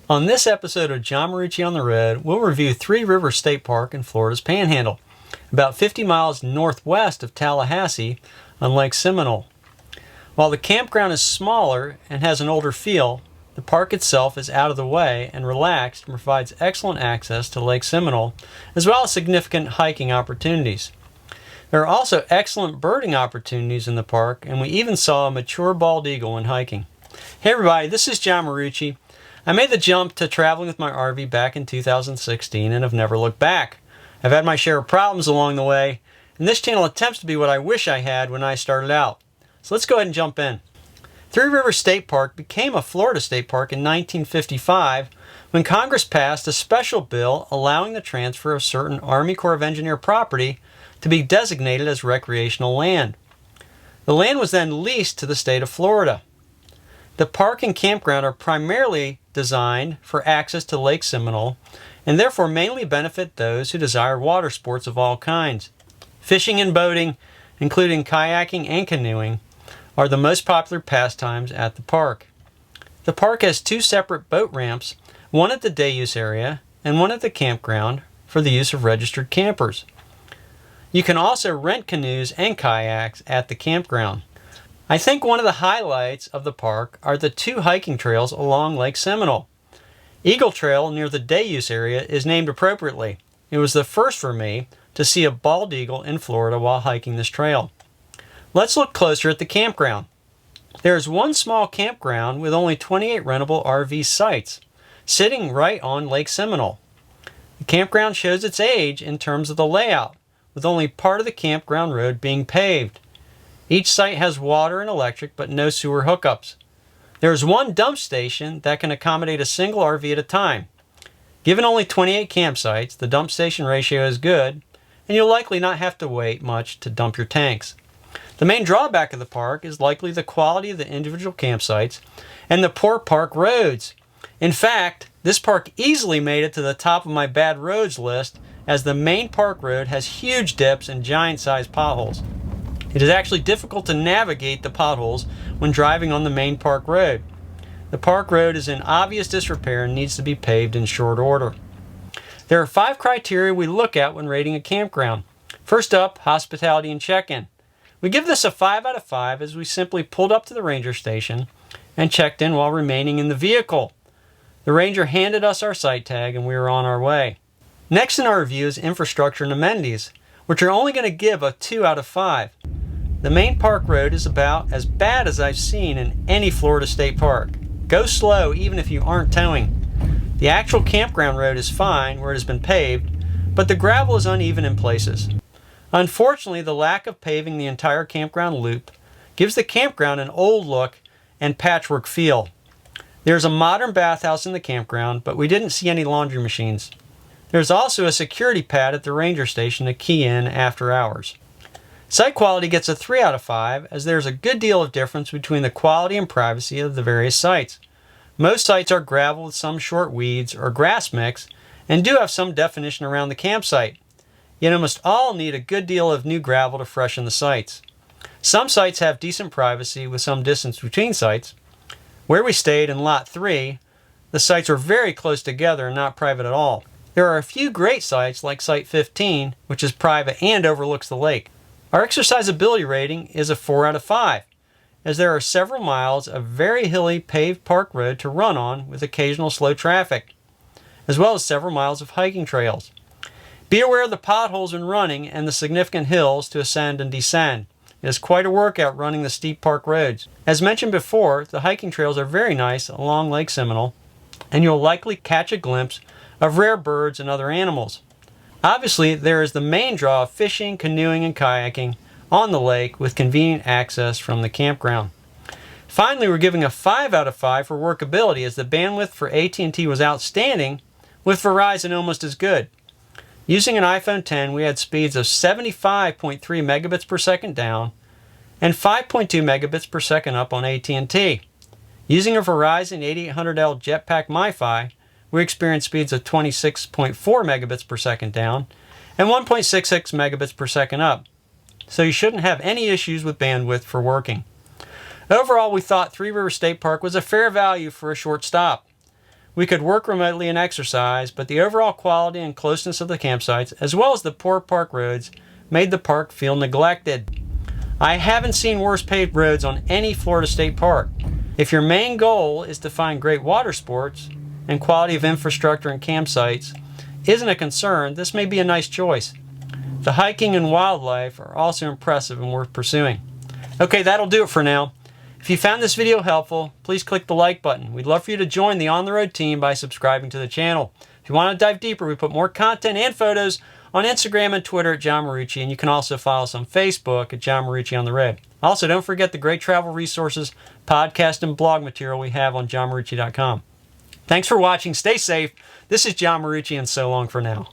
On this episode of John Marucci on the Road, we'll review Three Rivers State Park in Florida's Panhandle, about 50 miles northwest of Tallahassee on Lake Seminole. While the campground is smaller and has an older feel, the park itself is out of the way and relaxed and provides excellent access to Lake Seminole, as well as significant hiking opportunities. There are also excellent birding opportunities in the park, and we even saw a mature bald eagle when hiking. Hey everybody, this is John Marucci. I made the jump to traveling with my RV back in 2016 and have never looked back. I've had my share of problems along the way, and this channel attempts to be what I wish I had when I started out. So let's go ahead and jump in. Three Rivers State Park became a Florida state park in 1955 when Congress passed a special bill allowing the transfer of certain Army Corps of Engineer property to be designated as recreational land. The land was then leased to the state of Florida. The park and campground are primarily designed for access to Lake Seminole and therefore mainly benefit those who desire water sports of all kinds. Fishing and boating, including kayaking and canoeing, are the most popular pastimes at the park. The park has two separate boat ramps, one at the day use area and one at the campground for the use of registered campers. You can also rent canoes and kayaks at the campground. I think one of the highlights of the park are the two hiking trails along Lake Seminole. Eagle Trail near the day use area is named appropriately. It was the first for me to see a bald eagle in Florida while hiking this trail. Let's look closer at the campground. There is one small campground with only 28 rentable RV sites, sitting right on Lake Seminole. The campground shows its age in terms of the layout, with only part of the campground road being paved. Each site has water and electric, but no sewer hookups. There is one dump station that can accommodate a single RV at a time. Given only 28 campsites, the dump station ratio is good, and you'll likely not have to wait much to dump your tanks. The main drawback of the park is likely the quality of the individual campsites and the poor park roads. In fact, this park easily made it to the top of my bad roads list, as the main park road has huge dips and giant-sized potholes. It is actually difficult to navigate the potholes when driving on the main park road. The park road is in obvious disrepair and needs to be paved in short order. There are 5 criteria we look at when rating a campground. First up, hospitality and check-in. We give this a 5 out of 5 as we simply pulled up to the ranger station and checked in while remaining in the vehicle. The ranger handed us our site tag and we were on our way. Next in our review is infrastructure and amenities, which are only going to give a 2 out of 5. The main park road is about as bad as I've seen in any Florida state park. Go slow even if you aren't towing. The actual campground road is fine where it has been paved, but the gravel is uneven in places. Unfortunately, the lack of paving the entire campground loop gives the campground an old look and patchwork feel. There's a modern bathhouse in the campground, but we didn't see any laundry machines. There's also a security pad at the ranger station to key in after hours. Site quality gets a 3 out of 5 as there's a good deal of difference between the quality and privacy of the various sites. Most sites are gravel with some short weeds or grass mix and do have some definition around the campsite. Yet almost all need a good deal of new gravel to freshen the sites. Some sites have decent privacy with some distance between sites. Where we stayed in Lot 3, the sites were very close together and not private at all. There are a few great sites like Site 15, which is private and overlooks the lake. Our exerciseability rating is a 4 out of 5, as there are several miles of very hilly paved park road to run on with occasional slow traffic, as well as several miles of hiking trails. Be aware of the potholes when running and the significant hills to ascend and descend. It is quite a workout running the steep park roads. As mentioned before, the hiking trails are very nice along Lake Seminole, and you'll likely catch a glimpse of rare birds and other animals. Obviously, there is the main draw of fishing, canoeing, and kayaking on the lake with convenient access from the campground. Finally, we're giving a 5 out of 5 for workability, as the bandwidth for AT&T was outstanding, with Verizon almost as good. Using an iPhone 10, we had speeds of 75.3 megabits per second down and 5.2 megabits per second up on AT&T. Using a Verizon 8800L Jetpack MiFi, we experienced speeds of 26.4 megabits per second down and 1.66 megabits per second up. So you shouldn't have any issues with bandwidth for working. Overall, we thought Three Rivers State Park was a fair value for a short stop. We could work remotely and exercise, but the overall quality and closeness of the campsites, as well as the poor park roads, made the park feel neglected. I haven't seen worse paved roads on any Florida state park. If your main goal is to find great water sports and quality of infrastructure and campsites isn't a concern, this may be a nice choice. The hiking and wildlife are also impressive and worth pursuing. Okay, that'll do it for now. If you found this video helpful, please click the like button. We'd love for you to join the On the Road team by subscribing to the channel. If you want to dive deeper, we put more content and photos on Instagram and Twitter at John Marucci, and you can also follow us on Facebook at John Marucci on the Road. Also, don't forget the great travel resources, podcast, and blog material we have on johnmarucci.com. Thanks for watching. Stay safe. This is John Marucci, and so long for now.